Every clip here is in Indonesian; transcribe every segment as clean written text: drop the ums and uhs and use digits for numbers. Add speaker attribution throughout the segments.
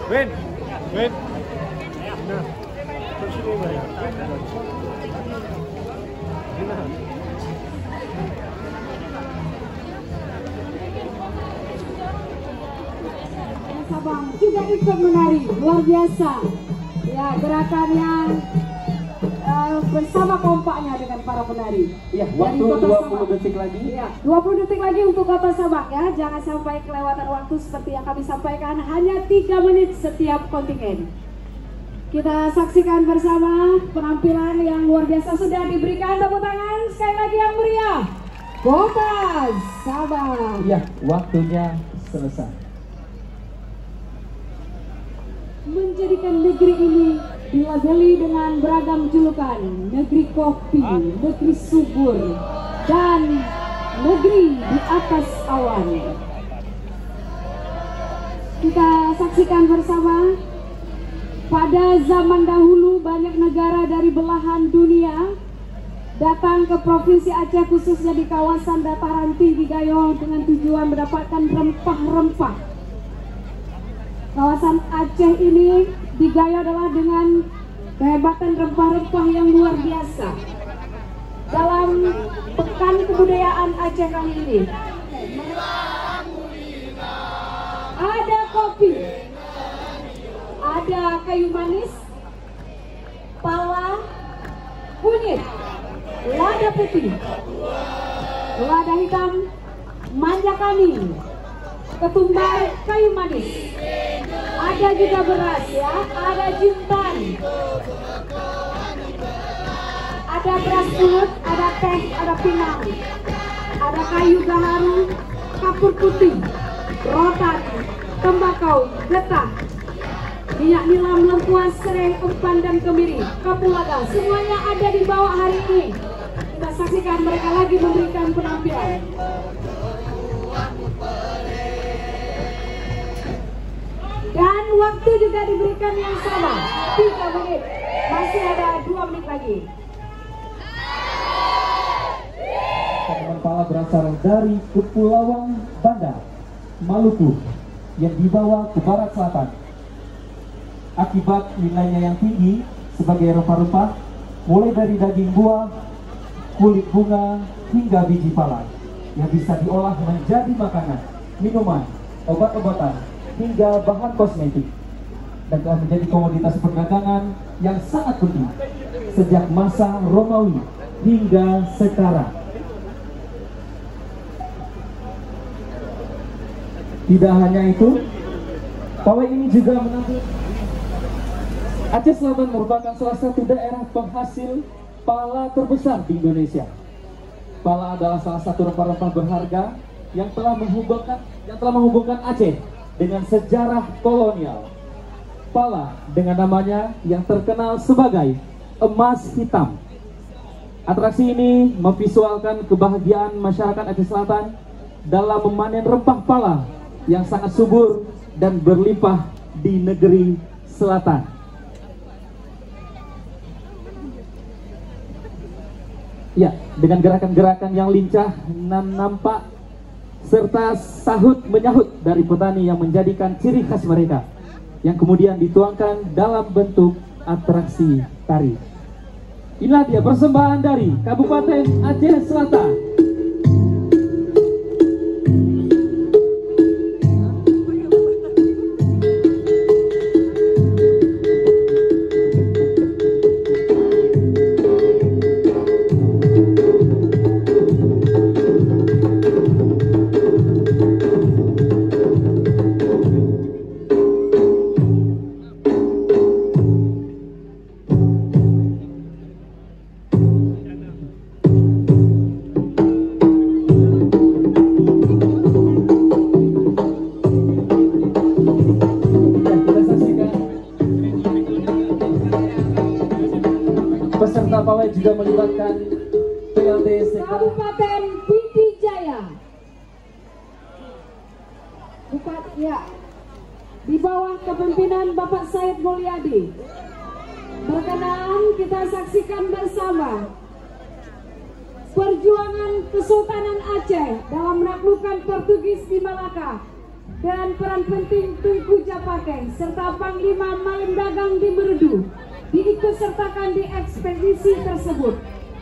Speaker 1: Win.
Speaker 2: Sabang juga ikut menari, luar biasa. Ya, gerakan yang bersama kompaknya dengan para penari.
Speaker 3: Ya, waktu 20 detik lagi.
Speaker 2: Ya, 20 detik lagi untuk Kota Sabang ya. Jangan sampai kelewatan waktu seperti yang kami sampaikan, hanya 3 menit setiap kontingen. Kita saksikan bersama penampilan yang luar biasa. Sudah diberikan tepuk tangan sekali lagi yang meriah. Kota Sabang.
Speaker 3: Ya, waktunya selesai.
Speaker 2: Menjadikan negeri ini dilabeli dengan beragam julukan, negeri kopi, negeri subur, dan negeri di atas awan. Kita saksikan bersama, pada zaman dahulu banyak negara dari belahan dunia datang ke Provinsi Aceh, khususnya di kawasan dataran tinggi Gayo dengan tujuan mendapatkan rempah-rempah. Kawasan Aceh ini di Gayo adalah dengan kehebatan rempah-rempah yang luar biasa. Dalam Pekan Kebudayaan Aceh kali ini ada kopi, ada kayu manis, pala, kunyit, lada putih, lada hitam, manja kani, ketumbar, kayu manis. Ada juga beras ya, ada jintan, ada beras pulut, ada teh, ada pinang, ada kayu gaharu, kapur putih, rotan, tembakau, getah, minyak nilam, lengkuas, serai, empan, dan kemiri, kapulaga. Semuanya ada di bawah hari ini. Kita saksikan mereka lagi memberikan penampilan. Dan waktu juga diberikan yang sama, 3 menit. Masih ada 2 menit lagi.
Speaker 3: Tanaman pala berasal dari Kepulauan Banda, Maluku, yang dibawa ke barat selatan. Akibat nilainya yang tinggi sebagai rempah-rempah, mulai dari daging buah, kulit bunga, hingga biji pala, yang bisa diolah menjadi makanan, minuman, obat-obatan, hingga bahan kosmetik, dan telah menjadi komoditas perdagangan yang sangat penting sejak masa Romawi hingga sekarang. Tidak hanya itu, pawai ini juga menampilkan Aceh Selatan merupakan salah satu daerah penghasil pala terbesar di Indonesia. Pala adalah salah satu rempah-rempah berharga yang telah menghubungkan Aceh dengan sejarah kolonial. Pala dengan namanya yang terkenal sebagai emas hitam. Atraksi ini memvisualkan kebahagiaan masyarakat Aceh Selatan dalam memanen rempah pala yang sangat subur dan berlimpah di negeri selatan. Ya, dengan gerakan-gerakan yang lincah dan nampak serta sahut menyahut dari petani yang menjadikan ciri khas mereka, yang kemudian dituangkan dalam bentuk atraksi tari. Inilah dia persembahan dari Kabupaten Aceh Selatan. Peserta pawai juga melibatkan PLT
Speaker 2: Kabupaten Pidi Jaya. Ya, di bawah kepemimpinan Bapak Said Mulyadi. Berkenan kita saksikan bersama perjuangan Kesultanan Aceh dalam menaklukkan Portugis di Malaka dan peran penting Tunku Japake serta Panglima Malam Dagang di Meredu diikutsertakan di ekspedisi tersebut.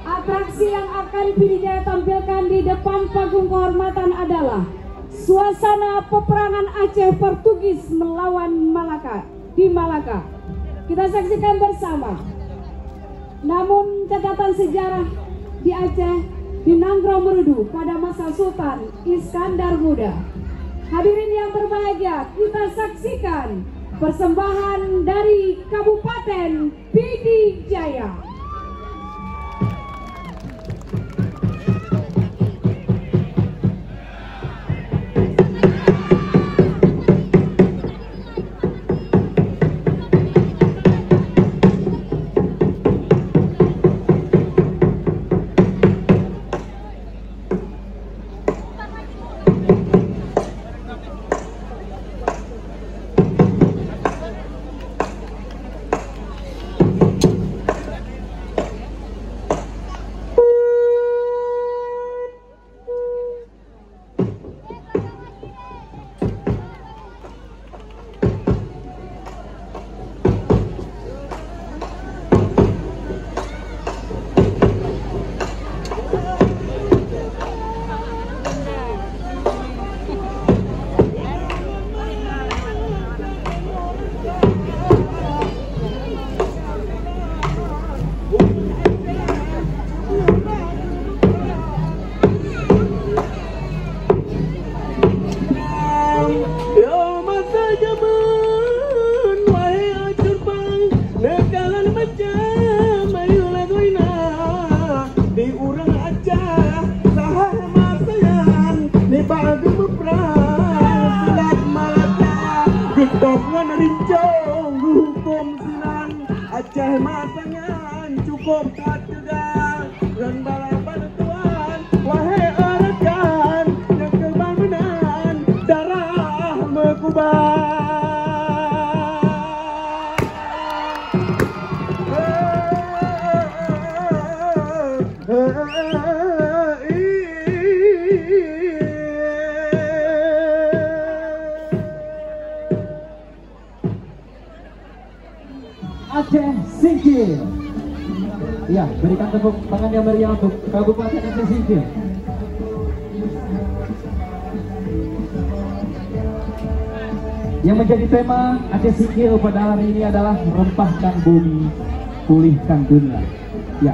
Speaker 2: Atraksi yang akan Pidi Jaya tampilkan di depan panggung kehormatan adalah suasana peperangan Aceh Portugis melawan Malaka di Malaka. Kita saksikan bersama. Namun catatan sejarah di Aceh di Nanggro Meredu pada masa Sultan Iskandar Muda. Hadirin yang berbahagia, kita saksikan persembahan dari Kabupaten Pidi Jaya.
Speaker 1: Aceh masangan cukup katudan dan balapan tuan, wahai rekan yang kebangunan darah mekubah.
Speaker 3: Aceh Singkil. Ya, berikan tepuk tangan yang meriah untuk Kabupaten Aceh Singkil. Yang menjadi tema Aceh Sikil pada hari ini adalah rempahkan bumi, pulihkan dunia. Ya.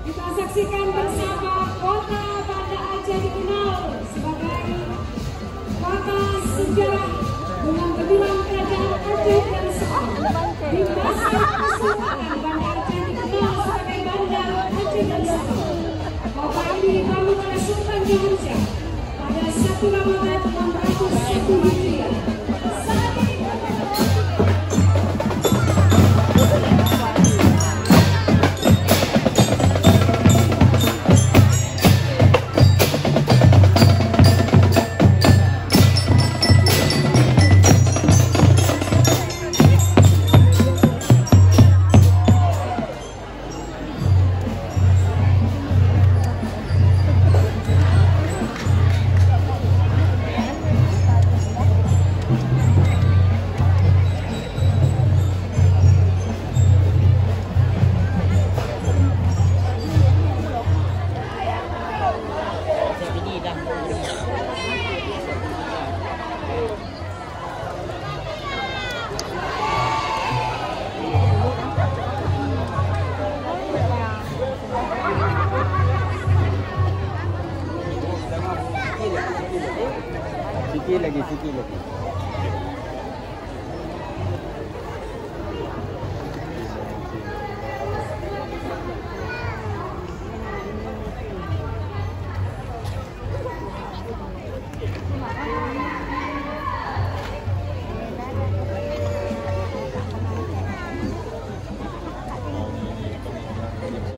Speaker 2: Kita saksikan bersama kota Banda Aceh dikenal sebagai kota sejarah dengan gemilang kerajaan Aceh dan Sabah. Di masa Kesultanan Banda Aceh dikenal sebagai Bandar Aceh dan Sabah. Kota ini dibangun oleh Sultan Jamuja pada 1 Ramadan 601 Hijriah.
Speaker 1: Sikit lagi.